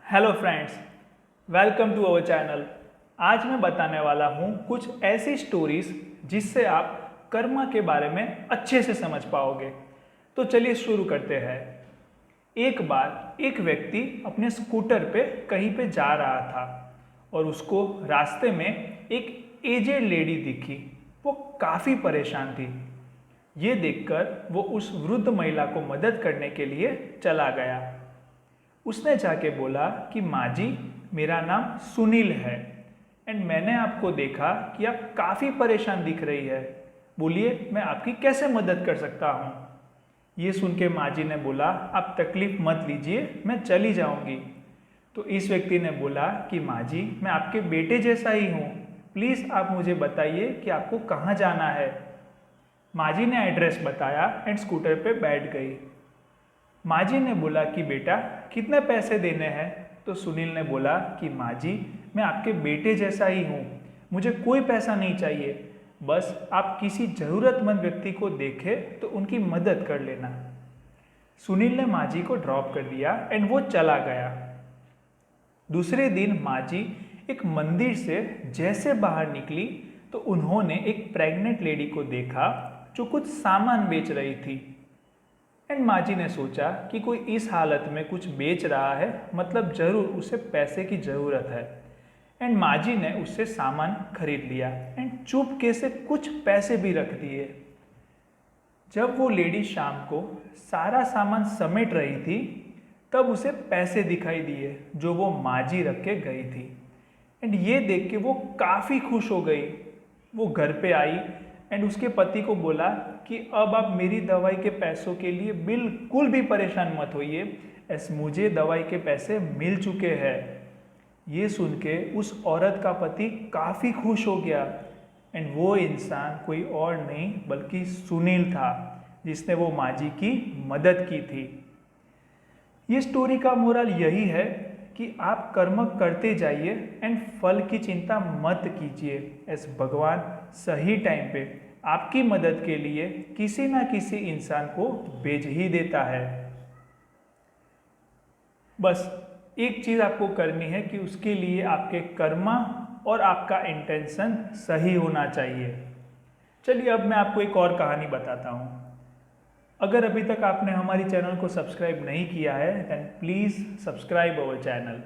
Hello friends, welcome to our channel. आज मैं बताने वाला हूँ कुछ ऐसी स्टोरीज जिससे आप कर्मा के बारे में अच्छे से समझ पाओगे। तो चलिए शुरू करते हैं। एक बार एक व्यक्ति अपने स्कूटर पे कहीं पे जा रहा था और उसको रास्ते में एक एजेड लेडी दिखी। वो काफ़ी परेशान थी। ये देखकर वो उस वृद्ध महिला को मदद करने के लिए चला गया। उसने जाके बोला कि माँ जी, मेरा नाम सुनील है एंड मैंने आपको देखा कि आप काफ़ी परेशान दिख रही है। बोलिए, मैं आपकी कैसे मदद कर सकता हूँ। ये सुन के माँ जी ने बोला, आप तकलीफ़ मत लीजिए, मैं चली जाऊँगी। तो इस व्यक्ति ने बोला कि माँ जी, मैं आपके बेटे जैसा ही हूँ, प्लीज़ आप मुझे बताइए कि आपको कहाँ जाना है। माँ जी ने एड्रेस बताया एंड स्कूटर पे बैठ गई। माँ जी ने बोला कि बेटा, कितने पैसे देने हैं। तो सुनील ने बोला कि माँ जी, मैं आपके बेटे जैसा ही हूँ, मुझे कोई पैसा नहीं चाहिए, बस आप किसी ज़रूरतमंद व्यक्ति को देखें तो उनकी मदद कर लेना। सुनील ने माँ जी को ड्रॉप कर दिया एंड वो चला गया। दूसरे दिन माँ जी एक मंदिर से जैसे बाहर निकली तो उन्होंने एक प्रेग्नेंट लेडी को देखा जो कुछ सामान बेच रही थी। एंड माँ जी ने सोचा कि कोई इस हालत में कुछ बेच रहा है, मतलब ज़रूर उसे पैसे की ज़रूरत है। एंड माँ जी ने उससे सामान खरीद लिया एंड चुपके से कुछ पैसे भी रख दिए। जब वो लेडी शाम को सारा सामान समेट रही थी तब उसे पैसे दिखाई दिए जो वो माँ जी रख के गई थी। एंड ये देख के वो काफ़ी खुश हो गई। वो घर पे आई एंड उसके पति को बोला कि अब आप मेरी दवाई के पैसों के लिए बिल्कुल भी परेशान मत होइए, ऐसे मुझे दवाई के पैसे मिल चुके हैं। ये सुन के उस औरत का पति काफ़ी खुश हो गया एंड वो इंसान कोई और नहीं बल्कि सुनील था, जिसने वो माँ जी की मदद की थी। ये स्टोरी का मोरल यही है कि आप कर्म करते जाइए एंड फल की चिंता मत कीजिए, ऐसे भगवान सही टाइम पे आपकी मदद के लिए किसी ना किसी इंसान को भेज ही देता है। बस एक चीज़ आपको करनी है कि उसके लिए आपके कर्मा और आपका इंटेंशन सही होना चाहिए। चलिए अब मैं आपको एक और कहानी बताता हूँ। अगर अभी तक आपने हमारी चैनल को सब्सक्राइब नहीं किया है then please subscribe our channel.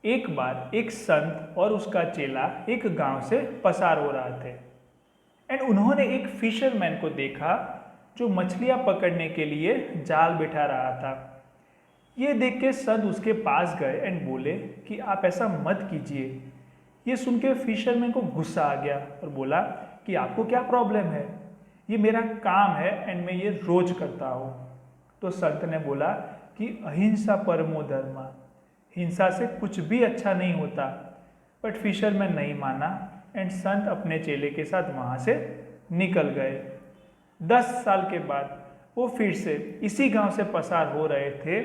एक बार एक संत और उसका चेला एक गांव से पसार हो रहे थे एंड उन्होंने एक फिशरमैन को देखा जो मछलियां पकड़ने के लिए जाल बिठा रहा था। ये देख के संत उसके पास गए एंड बोले कि आप ऐसा मत कीजिए। ये सुन के फिशरमैन को गुस्सा आ गया और बोला कि आपको क्या प्रॉब्लम है, ये मेरा काम है एंड मैं ये रोज करता हूँ। तो संत ने बोला कि अहिंसा परमो धर्म, हिंसा से कुछ भी अच्छा नहीं होता। बट फिशरमैन नहीं माना एंड संत अपने चेले के साथ वहाँ से निकल गए। 10 साल के बाद वो फिर से इसी गांव से पसार हो रहे थे,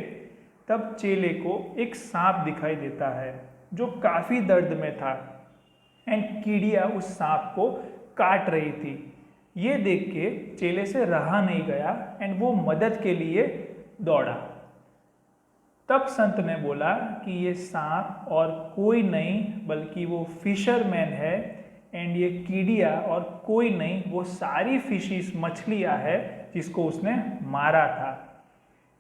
तब चेले को एक सांप दिखाई देता है जो काफ़ी दर्द में था एंड कीड़िया उस सांप को काट रही थी। ये देख के चेले से रहा नहीं गया एंड वो मदद के लिए दौड़ा। तब संत ने बोला कि ये सांप और कोई नहीं बल्कि वो फिशरमैन है एंड ये कीड़िया और कोई नहीं, वो सारी फिशिस मछलियाँ है जिसको उसने मारा था।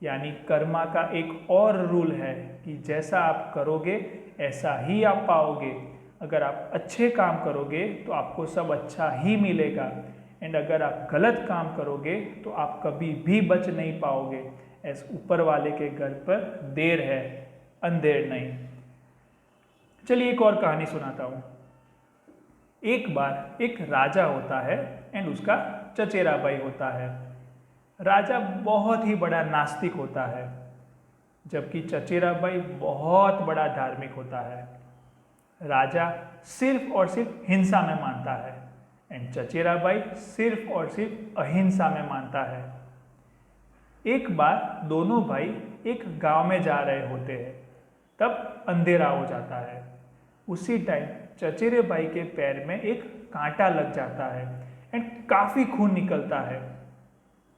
यानी कर्मा का एक और रूल है कि जैसा आप करोगे ऐसा ही आप पाओगे। अगर आप अच्छे काम करोगे तो आपको सब अच्छा ही मिलेगा एंड अगर आप गलत काम करोगे तो आप कभी भी बच नहीं पाओगे। ऐसे ऊपर वाले के घर पर देर है, अंधेर नहीं। चलिए एक और कहानी सुनाता हूँ। एक बार एक राजा होता है एंड उसका चचेरा भाई होता है। राजा बहुत ही बड़ा नास्तिक होता है जबकि चचेरा भाई बहुत बड़ा धार्मिक होता है। राजा सिर्फ और सिर्फ हिंसा में मानता है एंड चचेरा भाई सिर्फ और सिर्फ अहिंसा में मानता है। एक बार दोनों भाई एक गांव में जा रहे होते हैं, तब अंधेरा हो जाता है। उसी टाइम चचेरे भाई के पैर में एक कांटा लग जाता है एंड काफ़ी खून निकलता है।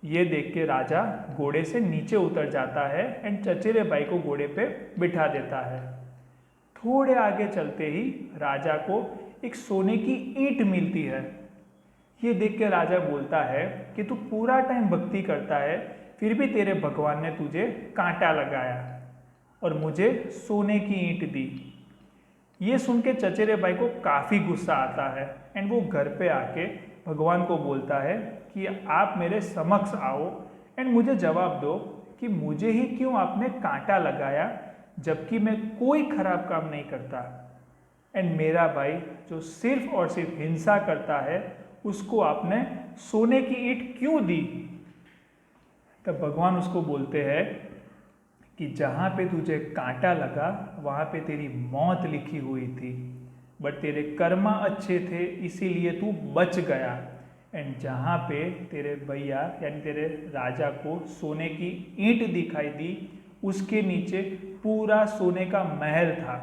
ये देख के राजा घोड़े से नीचे उतर जाता है एंड चचेरे भाई को घोड़े पे बिठा देता है। थोड़े आगे चलते ही राजा को एक सोने की ईंट मिलती है। ये देख के राजा बोलता है कि तू पूरा टाइम भक्ति करता है, फिर भी तेरे भगवान ने तुझे कांटा लगाया और मुझे सोने की ईंट दी। ये सुन के चचेरे भाई को काफ़ी गुस्सा आता है एंड वो घर पे आके भगवान को बोलता है कि आप मेरे समक्ष आओ एंड मुझे जवाब दो कि मुझे ही क्यों आपने कांटा लगाया, जबकि मैं कोई खराब काम नहीं करता एंड मेरा भाई जो सिर्फ और सिर्फ हिंसा करता है उसको आपने सोने की ईंट क्यों दी। तब भगवान उसको बोलते हैं कि जहाँ पे तुझे कांटा लगा वहाँ पे तेरी मौत लिखी हुई थी, बट तेरे कर्मा अच्छे थे इसीलिए तू बच गया। एंड जहाँ पे तेरे भैया यानी तेरे राजा को सोने की ईंट दिखाई दी, उसके नीचे पूरा सोने का महल था,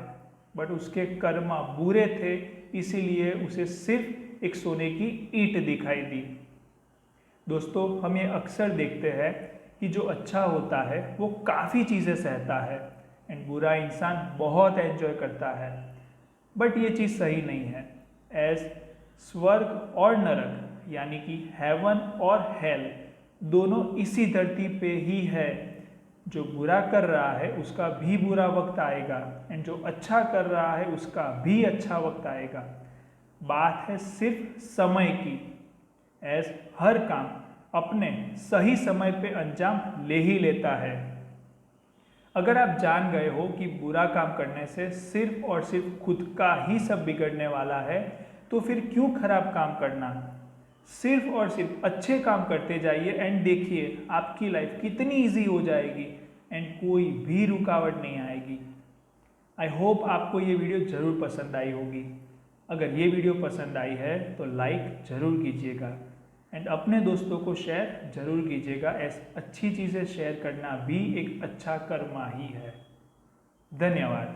बट उसके कर्मा बुरे थे इसीलिए उसे सिर्फ एक सोने की ईंट दिखाई दी। दोस्तों, हम ये अक्सर देखते हैं कि जो अच्छा होता है वो काफ़ी चीज़ें सहता है एंड बुरा इंसान बहुत एंजॉय करता है, बट ये चीज़ सही नहीं है। एज स्वर्ग और नरक यानी कि हेवन और हेल दोनों इसी धरती पे ही है। जो बुरा कर रहा है उसका भी बुरा वक्त आएगा एंड जो अच्छा कर रहा है उसका भी अच्छा वक्त आएगा। बात है सिर्फ समय की। एज हर काम अपने सही समय पे अंजाम ले ही लेता है। अगर आप जान गए हो कि बुरा काम करने से सिर्फ और सिर्फ खुद का ही सब बिगड़ने वाला है, तो फिर क्यों खराब काम करना। सिर्फ और सिर्फ अच्छे काम करते जाइए एंड देखिए आपकी लाइफ कितनी इजी हो जाएगी एंड कोई भी रुकावट नहीं आएगी। आई होप आपको ये वीडियो ज़रूर पसंद आई होगी। अगर ये वीडियो पसंद आई है तो लाइक ज़रूर कीजिएगा एंड अपने दोस्तों को शेयर ज़रूर कीजिएगा। ऐसी अच्छी चीज़ें शेयर करना भी एक अच्छा कर्मा ही है। धन्यवाद।